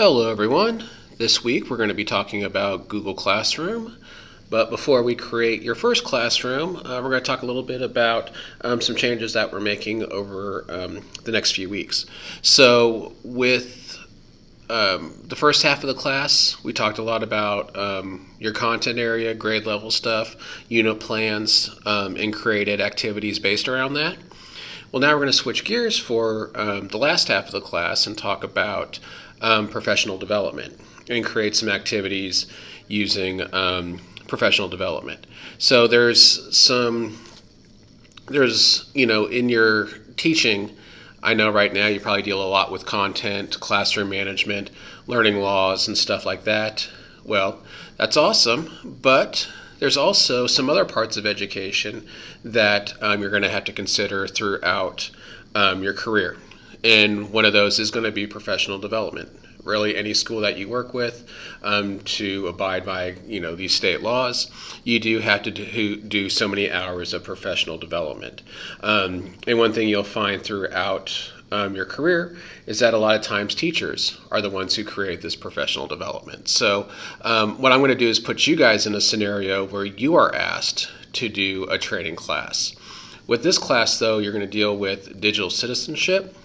Hello everyone. This week we're going to be talking about Google Classroom. But before we create your first classroom, we're going to talk a little bit about some changes that we're making over the next few weeks. So with the first half of the class, we talked a lot about your content area, grade level stuff, unit plans, and created activities based around that. Well, now we're going to switch gears for the last half of the class and talk about professional development and create some activities using professional development. So in your teaching, I know right now you probably deal a lot with content, classroom management, learning laws, and stuff like that. Well, that's awesome, but there's also some other parts of education that you're going to have to consider throughout your career. And one of those is going to be professional development. Really, any school that you work with, to abide by these state laws, you do have to do so many hours of professional development. And one thing you'll find throughout your career is that a lot of times teachers are the ones who create this professional development. So what I'm going to do is put you guys in a scenario where you are asked to do a training class. With this class, though, you're going to deal with digital citizenship.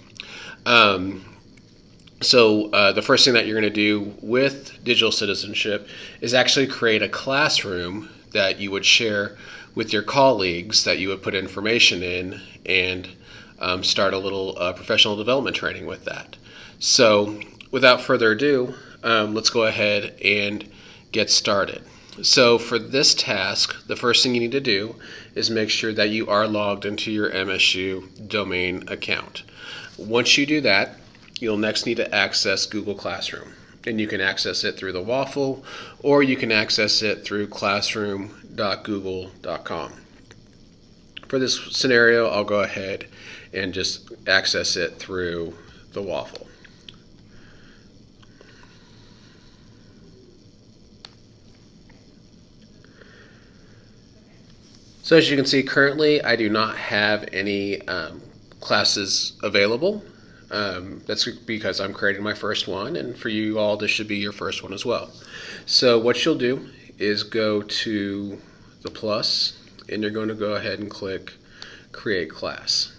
So the first thing that you're going to do with digital citizenship is actually create a classroom that you would share with your colleagues that you would put information in and start a little professional development training with that. So without further ado, let's go ahead and get started. So for this task, the first thing you need to do is make sure that you are logged into your MSU domain account. Once you do that, you'll next need to access Google Classroom. And you can access it through the waffle, or you can access it through classroom.google.com. For this scenario, I'll go ahead and just access it through the waffle. So as you can see, currently I do not have any classes available. That's because I'm creating my first one, and for you all, this should be your first one as well. So what you'll do is go to the plus, and you're going to go ahead and click Create Class.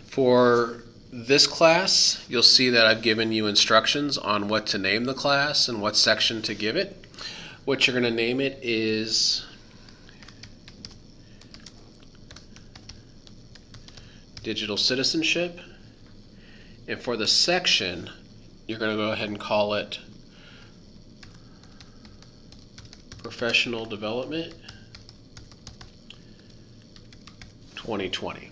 For this class, you'll see that I've given you instructions on what to name the class and what section to give it. What you're going to name it is Digital Citizenship. And for the section, you're going to go ahead and call it Professional Development 2020.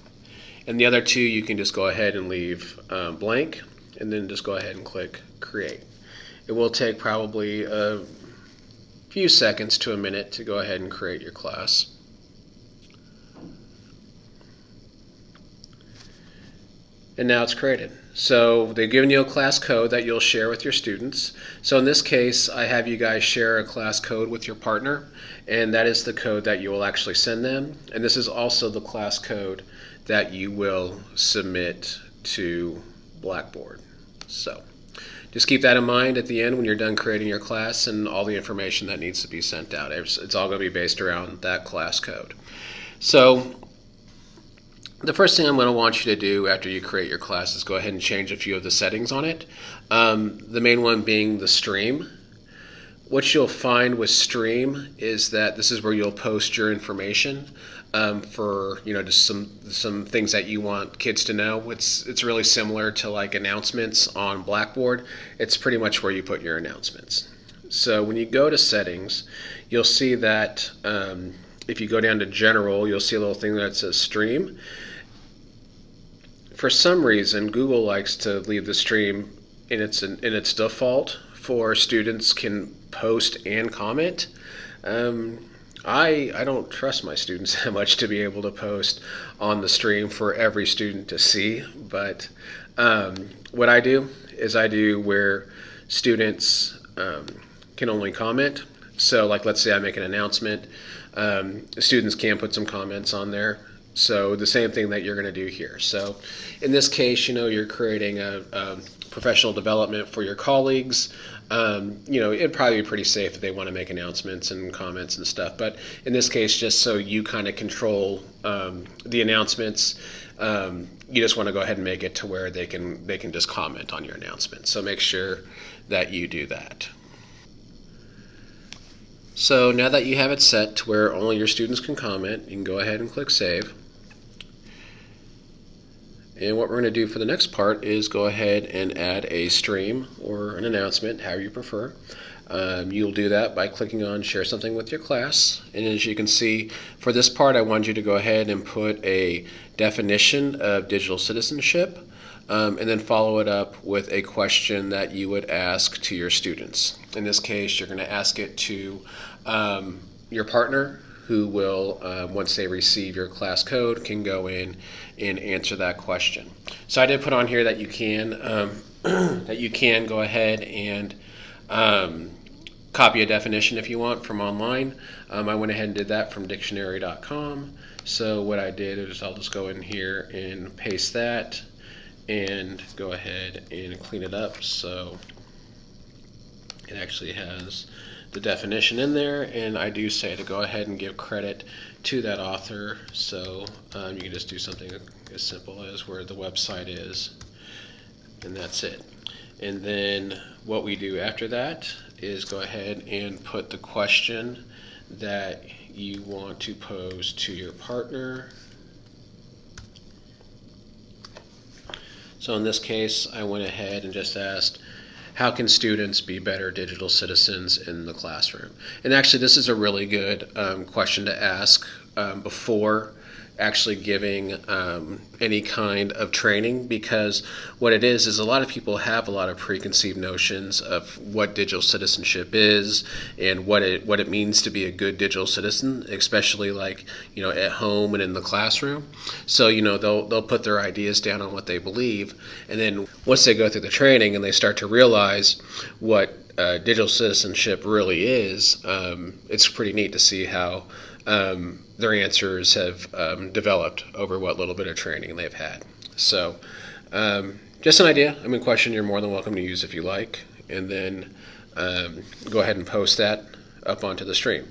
And the other two, you can just go ahead and leave blank, and then just go ahead and click Create. It will take probably a few seconds to a minute to go ahead and create your class. And now it's created. So they've given you a class code that you'll share with your students. So in this case, I have you guys share a class code with your partner, and that is the code that you will actually send them. And this is also the class code that you will submit to Blackboard. So just keep that in mind at the end when you're done creating your class and all the information that needs to be sent out. It's all going to be based around that class code. So the first thing I'm going to want you to do after you create your class is go ahead and change a few of the settings on it. The main one being the stream. What you'll find with stream is that this is where you'll post your information for just some things that you want kids to know. It's really similar to like announcements on Blackboard. It's pretty much where you put your announcements. So when you go to settings, you'll see that if you go down to general, you'll see a little thing that says stream. For some reason, Google likes to leave the stream in its default for students can post and comment. I don't trust my students that much to be able to post on the stream for every student to see, but what I do is I do where students can only comment. So like let's say I make an announcement, students can put some comments on there. So the same thing that you're going to do here. So in this case, you're creating a professional development for your colleagues. It'd probably be pretty safe if they want to make announcements and comments and stuff. But in this case, just so you kind of control the announcements, you just want to go ahead and make it to where they can just comment on your announcement. So make sure that you do that. So now that you have it set to where only your students can comment, you can go ahead and click Save. And what we're going to do for the next part is go ahead and add a stream or an announcement, however you prefer. You'll do that by clicking on Share Something with Your Class. And as you can see, for this part, I want you to go ahead and put a definition of digital citizenship, and then follow it up with a question that you would ask to your students. In this case, you're going to ask it to your partner, who will, once they receive your class code, can go in and answer that question. So I did put on here that you can go ahead and copy a definition if you want from online. I went ahead and did that from dictionary.com. So what I did is I'll just go in here and paste that and go ahead and clean it up so it actually has the definition in there, and I do say to go ahead and give credit to that author. So you can just do something as simple as where the website is, and that's it. And then what we do after that is go ahead and put the question that you want to pose to your partner. So in this case, I went ahead and just asked, how can students be better digital citizens in the classroom? And actually, this is a really good question to ask before actually giving any kind of training, because what it is a lot of people have a lot of preconceived notions of what digital citizenship is and what it means to be a good digital citizen, especially at home and in the classroom. So they'll put their ideas down on what they believe, and then once they go through the training and they start to realize what digital citizenship really is, it's pretty neat to see how their answers have developed over what little bit of training they've had. So just an idea. Question you're more than welcome to use if you like, and then go ahead and post that up onto the stream.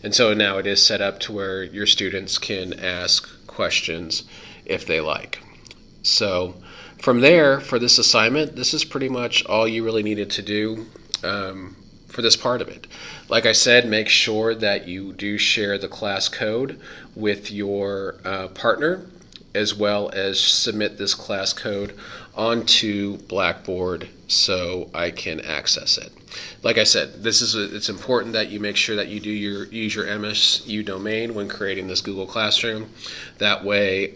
And so now it is set up to where your students can ask questions if they like. So from there, for this assignment, this is pretty much all you really needed to do for this part of it. Like I said, make sure that you do share the class code with your partner, as well as submit this class code onto Blackboard so I can access it. Like I said, it's important that you make sure that you use your MSU domain when creating this Google Classroom. That way,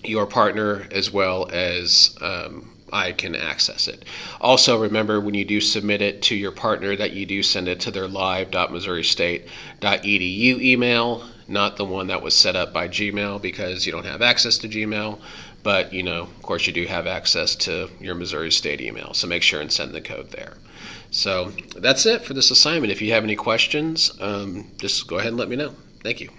your partner as well as I can access it. Also, remember when you do submit it to your partner that you do send it to their live.missouristate.edu email, not the one that was set up by Gmail, because you don't have access to Gmail, but of course you do have access to your Missouri State email, so make sure and send the code there. So that's it for this assignment. If you have any questions, just go ahead and let me know. Thank you.